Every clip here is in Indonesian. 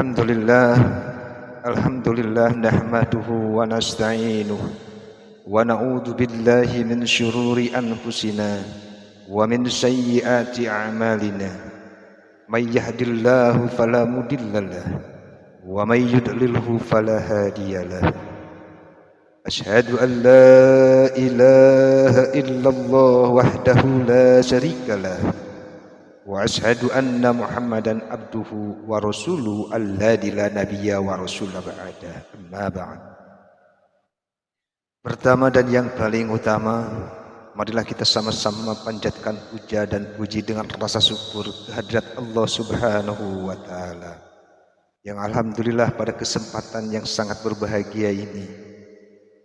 Alhamdulillah, Alhamdulillah nahmaduhu wa nasta'inuhu wa na'udzu billahi min syururi anfusina wa min sayyiati a'malina. May yahdihillahu fala mudhillalah wa may yudlilhu fala hadiyalah. Asyhadu an la ilaha illallah wahdahu la syarikalah wa asyhadu anna Muhammadan abduhu wa rasuluhu alladzi la nabiyya wa rasula ba'da. Amma ba'd. Pertama dan yang paling utama, marilah kita sama-sama panjatkan puja dan puji dengan rasa syukur kehadirat Allah Subhanahu wa taala. Yang alhamdulillah pada kesempatan yang sangat berbahagia ini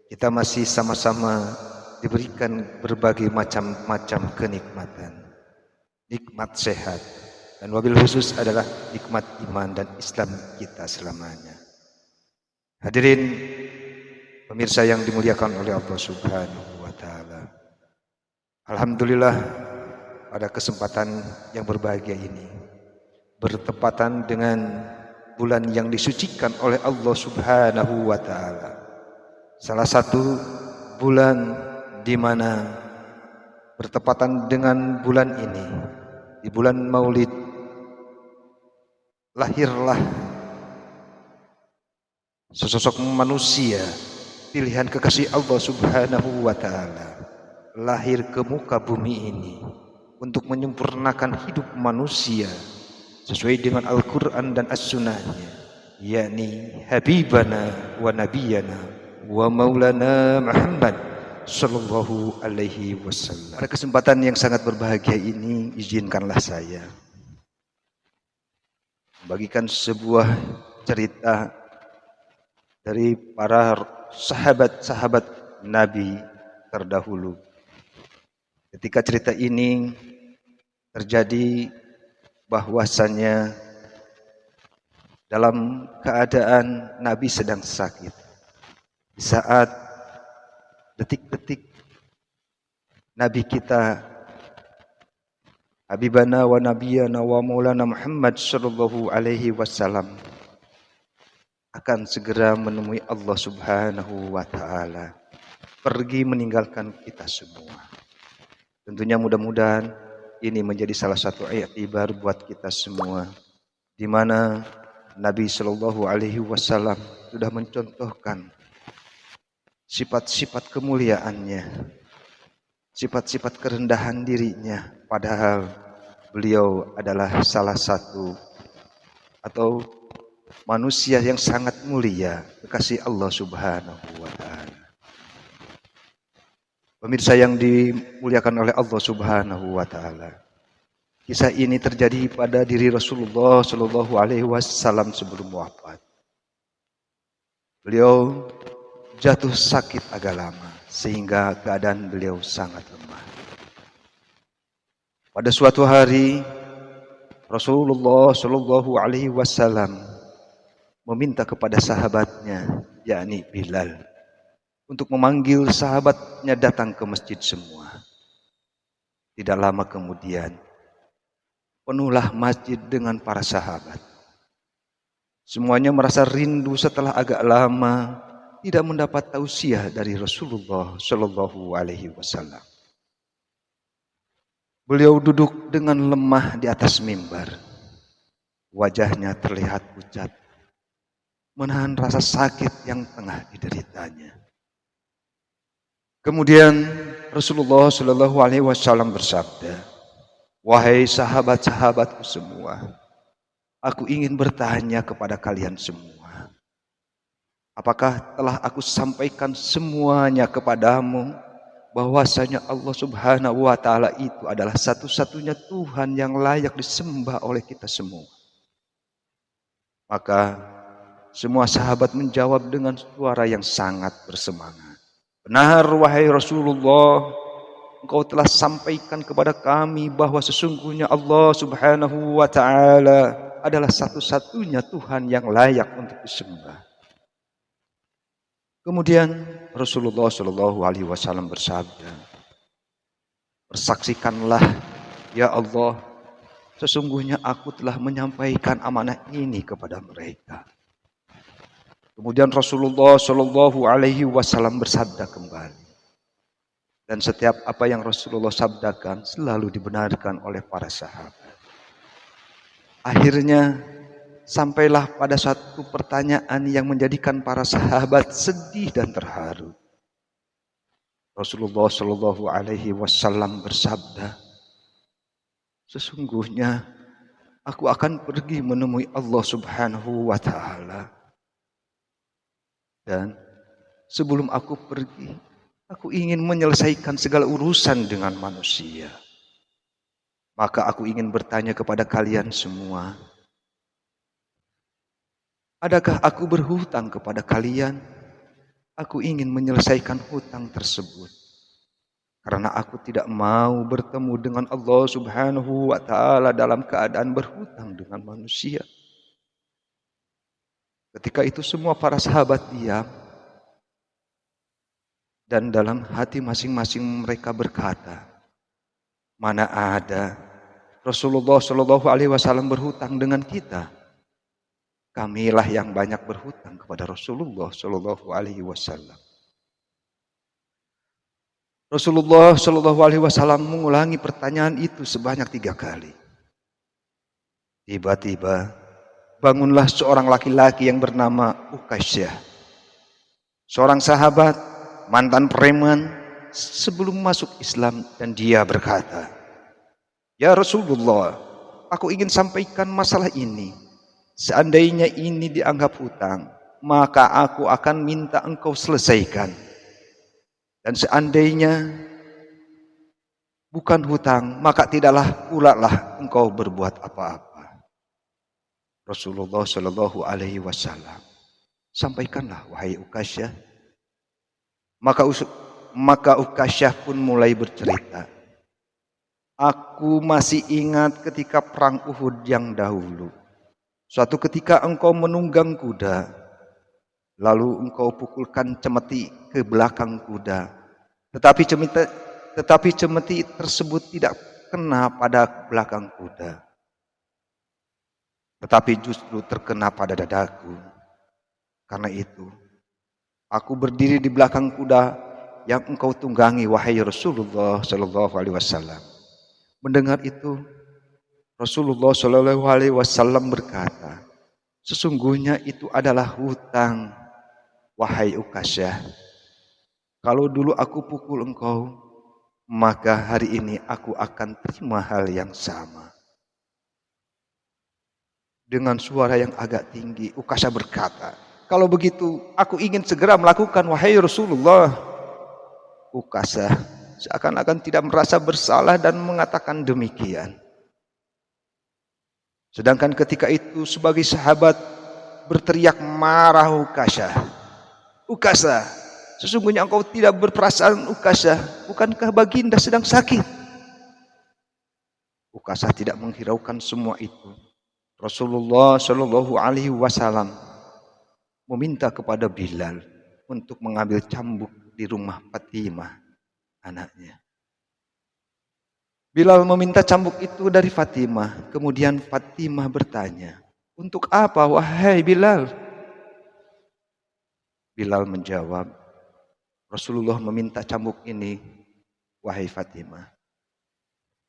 kita masih sama-sama diberikan berbagai macam-macam kenikmatan. Nikmat sehat, dan wabil khusus adalah nikmat iman dan Islam kita selamanya. Hadirin pemirsa yang dimuliakan oleh Allah Subhanahu wa taala. Alhamdulillah pada kesempatan yang berbahagia ini bertepatan dengan bulan yang disucikan oleh Allah Subhanahu wa taala. Salah satu bulan di mana bertepatan dengan bulan ini, di bulan Maulid, lahirlah sesosok manusia pilihan kekasih Allah Subhanahu wa taala, lahir ke muka bumi ini untuk menyempurnakan hidup manusia sesuai dengan Al-Qur'an dan As-Sunnahnya, yakni Habibana wa Nabiyana wa Maulana Muhammad sallallahu alaihi wasallam. Pada kesempatan yang sangat berbahagia ini, izinkanlah saya membagikan sebuah cerita dari para sahabat-sahabat Nabi terdahulu. Ketika cerita ini terjadi bahwasanya dalam keadaan Nabi sedang sakit, di saat detik-detik Nabi kita Habibana wa Nabiyana wa Maulana Muhammad sallallahu alaihi wasallam akan segera menemui Allah Subhanahu wa taala, pergi meninggalkan kita semua. Tentunya mudah-mudahan ini menjadi salah satu i'tibar buat kita semua, di mana Nabi sallallahu alaihi wasallam sudah mencontohkan sifat-sifat kemuliaannya, sifat-sifat kerendahan dirinya, padahal beliau adalah salah satu atau manusia yang sangat mulia, kekasih Allah Subhanahu wa taala. Pemirsa yang dimuliakan oleh Allah Subhanahu wa taala, kisah ini terjadi pada diri Rasulullah sallallahu alaihi wasallam sebelum wafat. Beliau jatuh sakit agak lama sehingga keadaan beliau sangat lemah. Pada suatu hari Rasulullah Shallallahu Alaihi Wasallam meminta kepada sahabatnya, yakni Bilal, untuk memanggil sahabatnya datang ke masjid semua. Tidak lama kemudian penuhlah masjid dengan para sahabat. Semuanya merasa rindu setelah agak lama tidak mendapat tausiah dari Rasulullah Shallallahu Alaihi Wasallam. Beliau duduk dengan lemah di atas mimbar, wajahnya terlihat pucat, menahan rasa sakit yang tengah dideritanya. Kemudian Rasulullah Shallallahu Alaihi Wasallam bersabda, "Wahai sahabat-sahabatku semua, aku ingin bertanya kepada kalian semua. Apakah telah aku sampaikan semuanya kepadamu bahwasanya Allah Subhanahu wa taala itu adalah satu-satunya Tuhan yang layak disembah oleh kita semua?" Maka semua sahabat menjawab dengan suara yang sangat bersemangat, "Benar wahai Rasulullah, engkau telah sampaikan kepada kami bahwa sesungguhnya Allah Subhanahu wa taala adalah satu-satunya Tuhan yang layak untuk disembah." Kemudian Rasulullah Shallallahu Alaihi Wasallam bersabda, "Persaksikanlah ya Allah sesungguhnya aku telah menyampaikan amanah ini kepada mereka. Kemudian Rasulullah Shallallahu Alaihi Wasallam bersabda kembali, dan setiap apa yang Rasulullah sabdakan selalu dibenarkan oleh para sahabat. Akhirnya sampailah pada satu pertanyaan yang menjadikan para sahabat sedih dan terharu. Rasulullah Shallallahu Alaihi Wasallam bersabda, sesungguhnya aku akan pergi menemui Allah Subhanahu wa Ta'ala. Dan sebelum aku pergi, aku ingin menyelesaikan segala urusan dengan manusia. Maka aku ingin bertanya kepada kalian semua, adakah aku berhutang kepada kalian? Aku ingin menyelesaikan hutang tersebut. Karena aku tidak mau bertemu dengan Allah Subhanahu wa Ta'ala dalam keadaan berhutang dengan manusia. Ketika itu semua para sahabat diam, dan dalam hati masing-masing mereka berkata, mana ada Rasulullah Shallallahu Alaihi Wasallam berhutang dengan kita. Kamilah yang banyak berhutang kepada Rasulullah Shallallahu Alaihi Wasallam. Rasulullah Shallallahu Alaihi Wasallam mengulangi pertanyaan itu sebanyak 3 kali. Tiba-tiba bangunlah seorang laki-laki yang bernama Uqaisyah, seorang sahabat mantan preman sebelum masuk Islam, dan dia berkata, ya Rasulullah, aku ingin sampaikan masalah ini. Seandainya ini dianggap hutang, maka aku akan minta engkau selesaikan. Dan seandainya bukan hutang, maka tidaklah pula lah engkau berbuat apa-apa. Rasulullah Shallallahu Alaihi Wasallam, sampaikanlah wahai Uqaisyah. Maka Uqaisyah pun mulai bercerita. Aku masih ingat ketika perang Uhud yang dahulu. Suatu ketika engkau menunggang kuda, lalu engkau pukulkan cemeti ke belakang kuda. Tetapi cemeti tersebut tidak kena pada belakang kuda, tetapi justru terkena pada dadaku. Karena itu, aku berdiri di belakang kuda yang engkau tunggangi, wahai Rasulullah Shallallahu Alaihi Wasallam. Mendengar itu, Rasulullah Shallallahu Alaihi Wasallam berkata, sesungguhnya itu adalah hutang, wahai Uqaisyah. Kalau dulu aku pukul engkau, maka hari ini aku akan terima hal yang sama. Dengan suara yang agak tinggi, Uqaisyah berkata, kalau begitu aku ingin segera melakukan, wahai Rasulullah. Uqaisyah seakan-akan tidak merasa bersalah dan mengatakan demikian. Sedangkan ketika itu sebagai sahabat berteriak marah Uqaisyah. Uqaisyah, sesungguhnya engkau tidak berperasaan. Uqaisyah, bukankah baginda sedang sakit? Uqaisyah tidak menghiraukan semua itu. Rasulullah Shallallahu Alaihi Wasallam meminta kepada Bilal untuk mengambil cambuk di rumah Fatimah, anaknya. Bilal meminta cambuk itu dari Fatimah. Kemudian Fatimah bertanya, untuk apa wahai Bilal? Bilal menjawab, Rasulullah meminta cambuk ini, wahai Fatimah.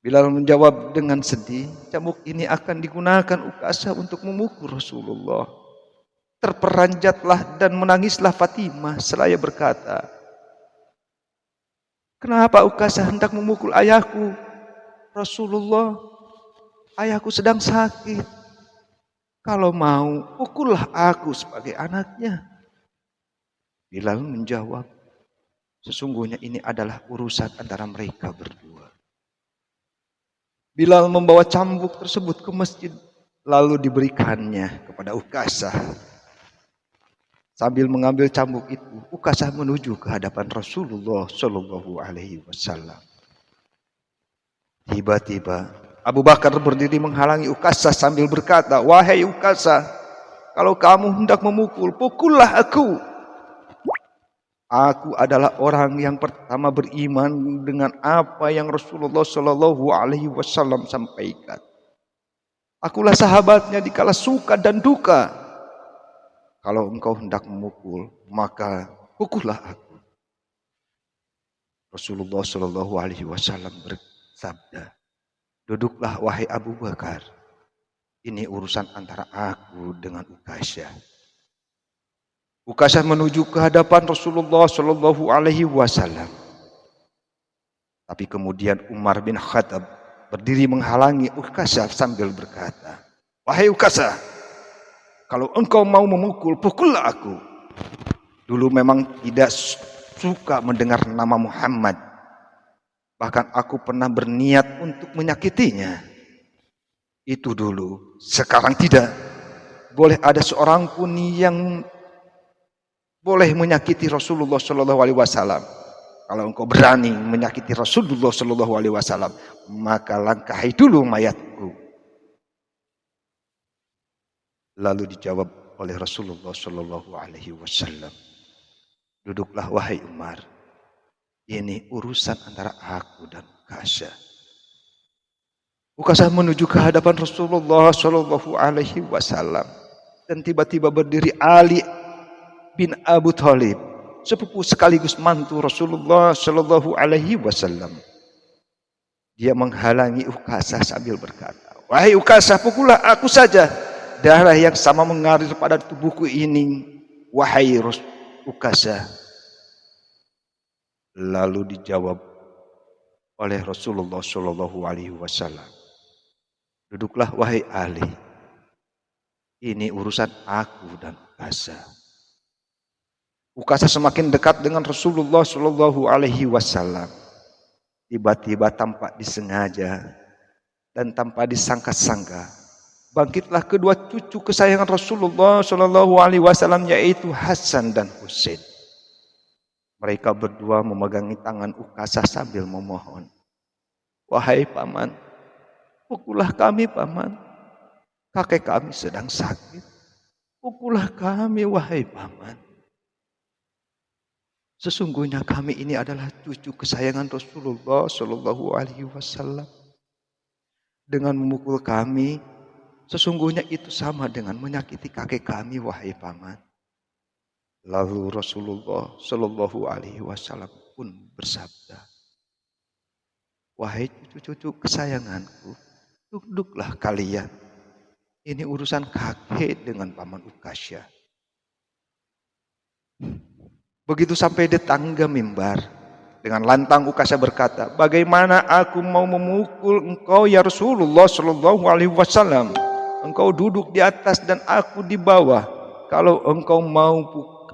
Bilal menjawab dengan sedih, cambuk ini akan digunakan Uqaisyah untuk memukul Rasulullah. Terperanjatlah dan menangislah Fatimah seraya berkata, kenapa Uqaisyah hendak memukul ayahku? Rasulullah, ayahku sedang sakit. Kalau mau, pukullah aku sebagai anaknya. Bilal menjawab, sesungguhnya ini adalah urusan antara mereka berdua. Bilal membawa cambuk tersebut ke masjid, lalu diberikannya kepada Uqaisyah. Sambil mengambil cambuk itu, Uqaisyah menuju ke hadapan Rasulullah Shallallahu Alaihi Wasallam. Tiba-tiba Abu Bakar berdiri menghalangi Uqaisyah sambil berkata, wahai Uqaisyah, kalau kamu hendak memukul, pukullah aku. Aku adalah orang yang pertama beriman dengan apa yang Rasulullah Shallallahu Alaihi Wasallam sampaikan. Akulah sahabatnya dikala suka dan duka. Kalau engkau hendak memukul, maka pukullah aku. Rasulullah Shallallahu Alaihi Wasallam bersabda, duduklah wahai Abu Bakar. Ini urusan antara aku dengan Ukasyah. Ukasyah menuju ke hadapan Rasulullah Shallallahu Alaihi Wasallam. Tapi kemudian Umar bin Khattab berdiri menghalangi Ukasyah sambil berkata, wahai Ukasyah, kalau engkau mau memukul, pukullah aku. Dulu memang tidak suka mendengar nama Muhammad. Bahkan aku pernah berniat untuk menyakitinya. Itu dulu, sekarang tidak. Boleh ada seorang pun yang boleh menyakiti Rasulullah Shallallahu Alaihi Wasallam. Kalau engkau berani menyakiti Rasulullah Shallallahu Alaihi Wasallam, maka langkahi dulu mayatku. Lalu dijawab oleh Rasulullah Shallallahu Alaihi Wasallam, duduklah wahai Umar. Ini urusan antara aku dan Ukasyah. Ukasyah menuju ke hadapan Rasulullah Shallallahu Alaihi Wasallam dan tiba-tiba berdiri Ali bin Abu Thalib, sepupu sekaligus mantu Rasulullah Shallallahu Alaihi Wasallam. Dia menghalangi Ukasyah sambil berkata, wahai Ukasyah, pukullah aku saja. Darah yang sama mengalir pada tubuhku ini, wahai Ukasyah. Lalu dijawab oleh Rasulullah Shallallahu Alaihi Wasallam, duduklah wahai Ali. Ini urusan aku dan Ukasyah. Ukasyah semakin dekat dengan Rasulullah Shallallahu Alaihi Wasallam. Tiba-tiba tanpa disengaja dan tanpa disangka-sangka, bangkitlah kedua cucu kesayangan Rasulullah Shallallahu Alaihi Wasallam, yaitu Hasan dan Husain. Mereka berdua memegangi tangan Ukasyah sambil memohon, wahai paman, pukullah kami paman. Kakek kami sedang sakit. Pukullah kami wahai paman. Sesungguhnya kami ini adalah cucu kesayangan Rasulullah Shallallahu Alaihi Wasallam. Dengan memukul kami, sesungguhnya itu sama dengan menyakiti kakek kami wahai paman. Lalu Rasulullah Shallallahu Alaihi Wasallam pun bersabda, wahai cucu-cucu kesayanganku, duduklah kalian. Ini urusan kakek dengan paman Ukasyah. Begitu sampai di tangga mimbar, dengan lantang Ukasyah berkata, bagaimana aku mau memukul engkau ya Rasulullah Shallallahu Alaihi Wasallam? Engkau duduk di atas dan aku di bawah. Kalau engkau mau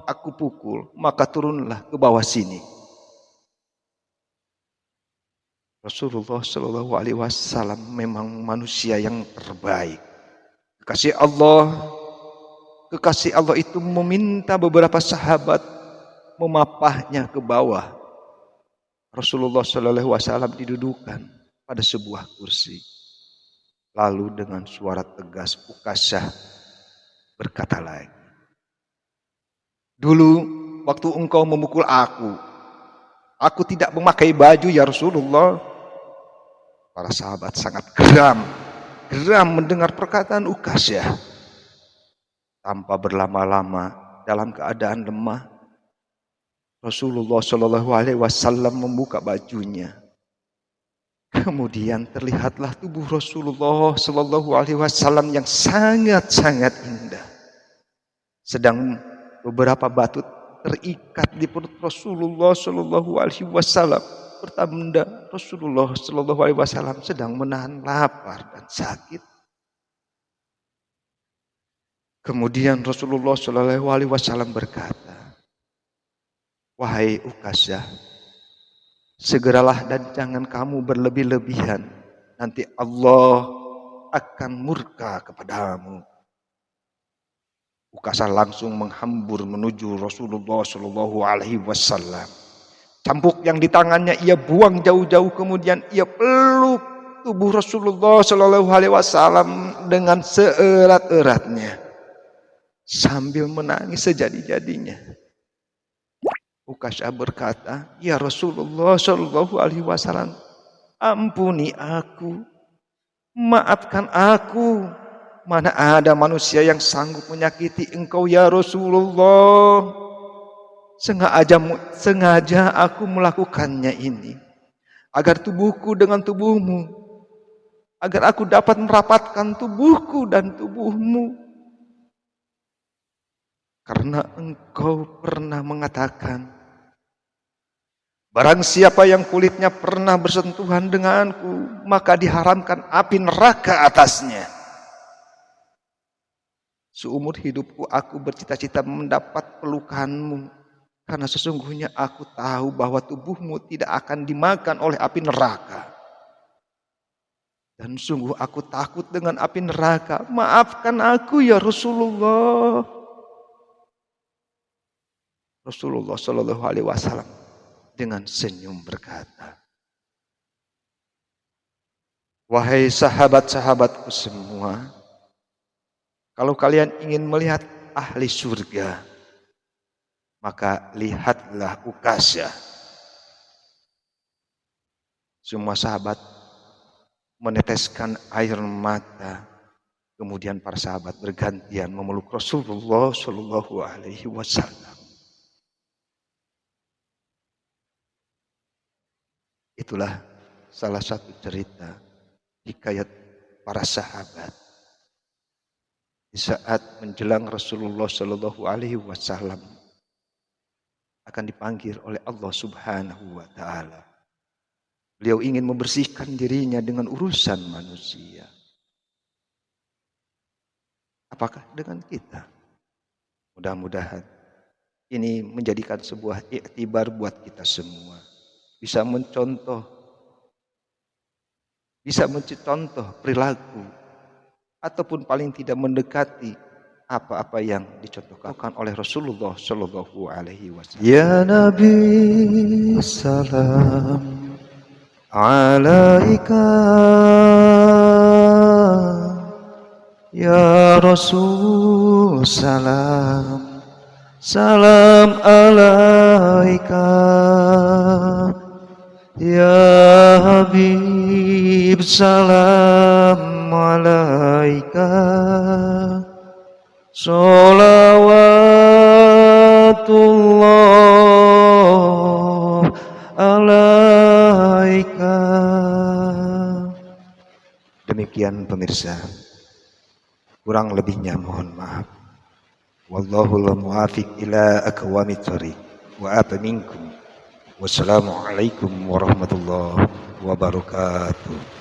aku pukul, maka turunlah ke bawah sini. Rasulullah Shallallahu Alaihi Wasallam memang manusia yang terbaik. Kekasih Allah itu meminta beberapa sahabat memapahnya ke bawah. Rasulullah Shallallahu Alaihi Wasallam didudukan pada sebuah kursi. Lalu dengan suara tegas Ukasyah berkata lagi, dulu waktu engkau memukul aku tidak memakai baju ya Rasulullah. Para sahabat sangat geram mendengar perkataan Ukasyah. Tanpa berlama-lama dalam keadaan lemah, Rasulullah Shallallahu Alaihi Wasallam membuka bajunya. Kemudian terlihatlah tubuh Rasulullah Shallallahu Alaihi Wasallam yang sangat-sangat indah. Sedang beberapa batu terikat di perut Rasulullah Shallallahu Alaihi Wasallam, pertanda Rasulullah Shallallahu Alaihi Wasallam sedang menahan lapar dan sakit. Kemudian Rasulullah Shallallahu Alaihi Wasallam berkata, wahai Ukasyah, segeralah dan jangan kamu berlebih-lebihan. Nanti Allah akan murka kepadamu. Ukasyah langsung menghambur menuju Rasulullah Shallallahu Alaihi Wasallam. Cambuk yang di tangannya ia buang jauh-jauh, kemudian ia peluk tubuh Rasulullah Shallallahu Alaihi Wasallam dengan seerat-eratnya sambil menangis sejadi-jadinya. Ukasyah berkata, ya Rasulullah Shallallahu Alaihi Wasallam, ampuni aku, Maafkan aku. Mana ada manusia yang sanggup menyakiti engkau ya Rasulullah. Sengaja aku melakukannya ini agar tubuhku dengan tubuhmu, agar aku dapat merapatkan tubuhku dan tubuhmu. Karena engkau pernah mengatakan, barang siapa yang kulitnya pernah bersentuhan denganku, maka diharamkan api neraka atasnya. Seumur hidupku aku bercita-cita mendapat pelukanmu, karena sesungguhnya aku tahu bahwa tubuhmu tidak akan dimakan oleh api neraka. Dan sungguh aku takut dengan api neraka. Maafkan aku ya Rasulullah. Rasulullah Shallallahu Alaihi Wasallam dengan senyum berkata, wahai sahabat-sahabatku semua, kalau kalian ingin melihat ahli surga, maka lihatlah Ukasyah. Semua sahabat meneteskan air mata. Kemudian para sahabat bergantian memeluk Rasulullah Shallallahu Alaihi Wasallam. Itulah salah satu cerita hikayat para sahabat di saat menjelang Rasulullah Shallallahu Alaihi Wasallam akan dipanggil oleh Allah Subhanahu Wa Taala. Beliau ingin membersihkan dirinya dengan urusan manusia. Apakah dengan kita? Mudah-mudahan ini menjadikan sebuah iktibar buat kita semua. Bisa mencontoh perilaku, ataupun paling tidak mendekati apa-apa yang dicontohkan oleh Rasulullah Shallallahu Alaihi Wasallam. Ya Nabi salam alaika, ya Rasul salam alaika, ya Habib salam alaika, sholawatullah alaika. Demikian pemirsa, kurang lebihnya mohon maaf. Wallahul muwaffiq ila aqwamit thoriq wa apa minkum. Wassalamualaikum warahmatullahi wabarakatuh.